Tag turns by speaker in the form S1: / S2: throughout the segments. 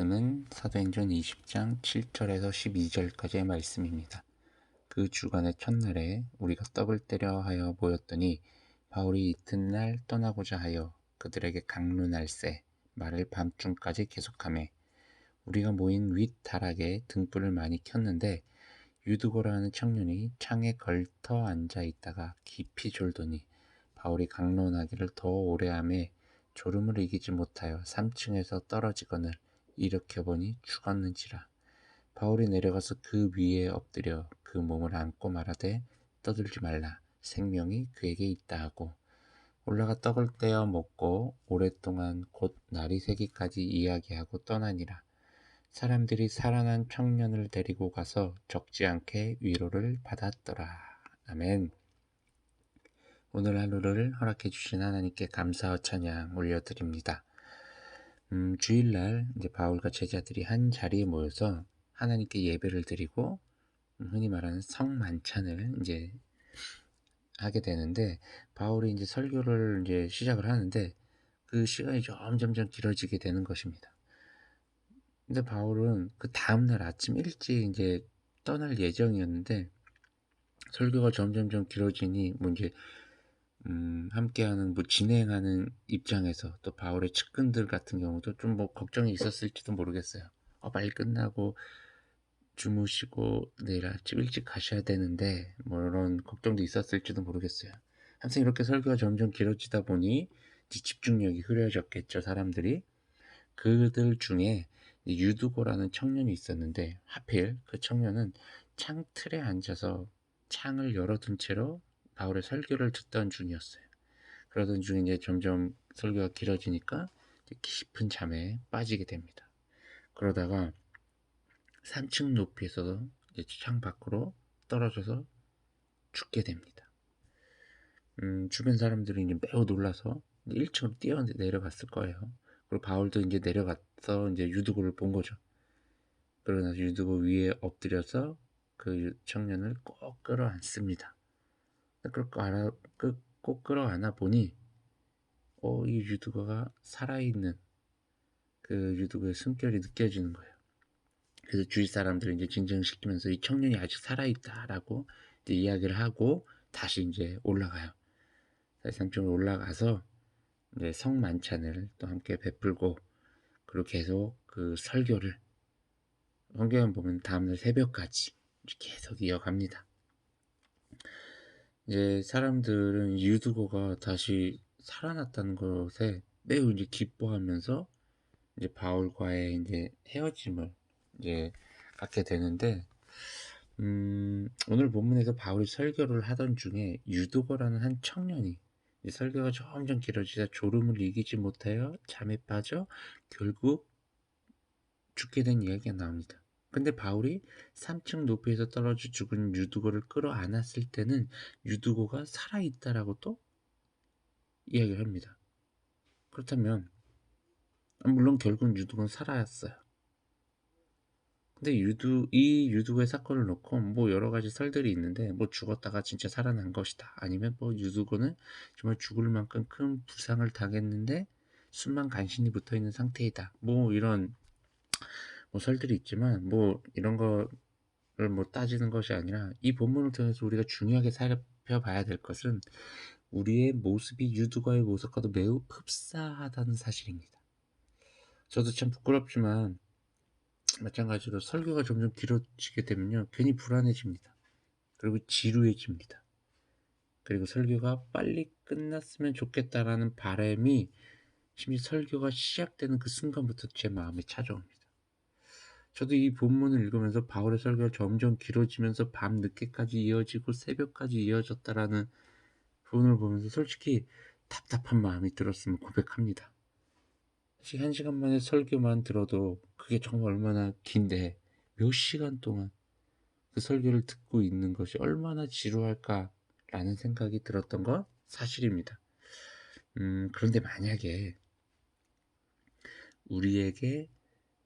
S1: 말씀은 사도행전 20장 7절에서 12절까지의 말씀입니다. 그 주간의 첫날에 우리가 떡을 떼려 하여 모였더니 바울이 이튿날 떠나고자 하여 그들에게 강론할세 말을 밤중까지 계속하매 우리가 모인 윗 다락에 등불을 많이 켰는데 유두고라 하는 청년이 창에 걸터 앉아 있다가 깊이 졸더니 바울이 강론하기를 더 오래 하매 졸음을 이기지 못하여 3층에서 떨어지거늘 일으켜보니 죽었는지라. 바울이 내려가서 그 위에 엎드려 그 몸을 안고 말하되 떠들지 말라 생명이 그에게 있다 하고 올라가 떡을 떼어 먹고 오랫동안 곧 날이 새기까지 이야기하고 떠나니라. 사람들이 살아난 청년을 데리고 가서 적지 않게 위로를 받았더라. 아멘. 오늘 하루를 허락해 주신 하나님께 감사와 찬양 올려드립니다. 주일날 이제 바울과 제자들이 한 자리에 모여서 하나님께 예배를 드리고 흔히 말하는 성만찬을 이제 하게 되는데 바울이 이제 설교를 이제 시작을 하는데 그 시간이 점점점 길어지게 되는 것입니다. 근데 바울은 그 다음날 아침 일찍 이제 떠날 예정이었는데 설교가 점점점 길어지니 뭐 이제 함께하는 뭐 진행하는 입장에서 또 바울의 측근들 같은 경우도 좀 뭐 걱정이 있었을지도 모르겠어요. 빨리 끝나고 주무시고 내일 아침 일찍 가셔야 되는데 뭐 이런 걱정도 있었을지도 모르겠어요. 항상 이렇게 설교가 점점 길어지다 보니 이제 집중력이 흐려졌겠죠, 사람들이. 그들 중에 유두고라는 청년이 있었는데 하필 그 청년은 창틀에 앉아서 창을 열어둔 채로 바울의 설교를 듣던 중이었어요. 그러던 중에 이제 점점 설교가 길어지니까 깊은 잠에 빠지게 됩니다. 그러다가 3층 높이에서 이제 창 밖으로 떨어져서 죽게 됩니다. 주변 사람들이 이제 매우 놀라서 1층으로 뛰어 내려갔을 거예요. 그리고 바울도 이제 내려가서 이제 유두고를 본 거죠. 그러고 나서 유두고 위에 엎드려서 그 청년을 꼭 끌어안습니다. 꼭 끌어안아 보니 이 유두고가 살아있는 그 유두고의 숨결이 느껴지는 거예요. 그래서 주위 사람들을 이제 진정시키면서 이 청년이 아직 살아있다라고 이제 이야기를 하고 다시 이제 올라가요. 다시 산쪽으로 올라가서 이제 성만찬을 또 함께 베풀고 그리고 계속 그 설교를 성경에 보면 다음날 새벽까지 계속 이어갑니다. 이제 사람들은 유두고가 다시 살아났다는 것에 매우 이제 기뻐하면서 이제 바울과의 이제 헤어짐을 이제 갖게 되는데 오늘 본문에서 바울이 설교를 하던 중에 유두고라는 한 청년이 설교가 점점 길어지자 졸음을 이기지 못하여 잠에 빠져 결국 죽게 된 이야기가 나옵니다. 근데 바울이 3층 높이에서 떨어져 죽은 유두고를 끌어안았을 때는 유두고가 살아있다라고 또 이야기를 합니다. 그렇다면 물론 결국은 유두고는 살아왔어요. 근데 이 유두고의 사건을 놓고 뭐 여러 가지 설들이 있는데 뭐 죽었다가 진짜 살아난 것이다. 아니면 뭐 유두고는 정말 죽을 만큼 큰 부상을 당했는데 숨만 간신히 붙어 있는 상태이다. 뭐 이런 뭐 설들이 있지만 뭐 이런 거를 뭐 따지는 것이 아니라 이 본문을 통해서 우리가 중요하게 살펴봐야 될 것은 우리의 모습이 유두고의 모습과도 매우 흡사하다는 사실입니다. 저도 참 부끄럽지만 마찬가지로 설교가 점점 길어지게 되면요 괜히 불안해집니다. 그리고 지루해집니다. 그리고 설교가 빨리 끝났으면 좋겠다라는 바람이 심지어 설교가 시작되는 그 순간부터 제 마음에 찾아옵니다. 저도 이 본문을 읽으면서 바울의 설교가 점점 길어지면서 밤 늦게까지 이어지고 새벽까지 이어졌다라는 부분을 보면서 솔직히 답답한 마음이 들었음을 고백합니다. 사실 1시간 만에 설교만 들어도 그게 정말 얼마나 긴데 몇 시간 동안 그 설교를 듣고 있는 것이 얼마나 지루할까라는 생각이 들었던 건 사실입니다. 그런데 만약에 우리에게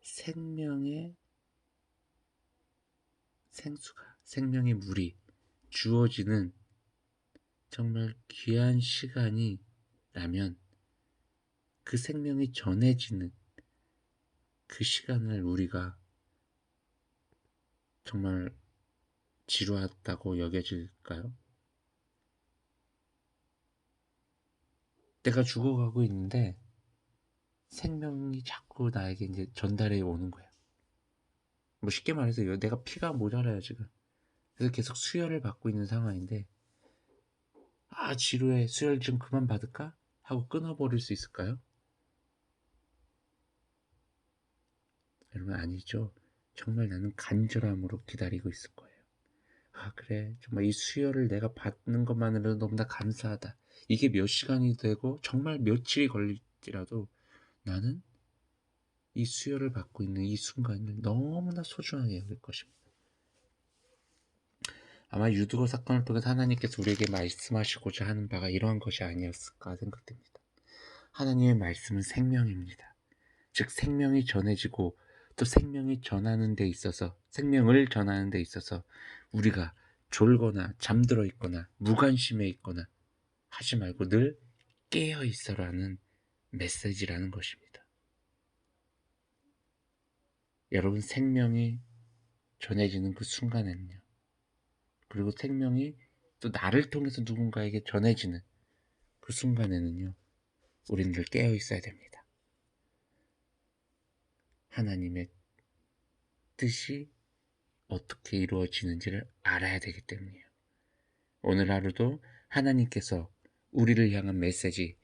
S1: 생명의 생수가, 생명의 물이 주어지는 정말 귀한 시간이 라면 그 생명이 전해지는 그 시간을 우리가 정말 지루하다고 여겨질까요? 내가 죽어가고 있는데 생명이 자꾸 나에게 이제 전달해 오는 거야. 뭐 쉽게 말해서 내가 피가 모자라요 지금. 그래서 계속 수혈을 받고 있는 상황인데 지루해, 수혈 좀 그만 받을까? 하고 끊어버릴 수 있을까요? 여러분 아니죠. 정말 나는 간절함으로 기다리고 있을 거예요. 그래, 정말 이 수혈을 내가 받는 것만으로도 너무나 감사하다. 이게 몇 시간이 되고 정말 며칠이 걸릴지라도 나는 이 수혈을 받고 있는 이 순간을 너무나 소중하게 여길 것입니다. 아마 유두거 사건을 통해서 하나님께서 우리에게 말씀하시고자 하는 바가 이러한 것이 아니었을까 생각됩니다. 하나님의 말씀은 생명입니다. 즉 생명이 전해지고 또 생명을 전하는 데 있어서 우리가 졸거나 잠들어 있거나 무관심해 있거나 하지 말고 늘 깨어 있어라는 메시지라는 것입니다. 여러분 생명이 전해지는 그 순간에는요. 그리고 생명이 또 나를 통해서 누군가에게 전해지는 그 순간에는요. 우리는 늘 깨어 있어야 됩니다. 하나님의 뜻이 어떻게 이루어지는지를 알아야 되기 때문이에요. 오늘 하루도 하나님께서 우리를 향한 메시지,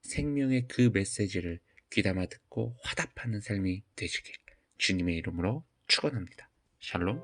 S1: 생명의 그 메시지를 귀담아 듣고 화답하는 삶이 되시길 주님의 이름으로 축원합니다. 샬롬.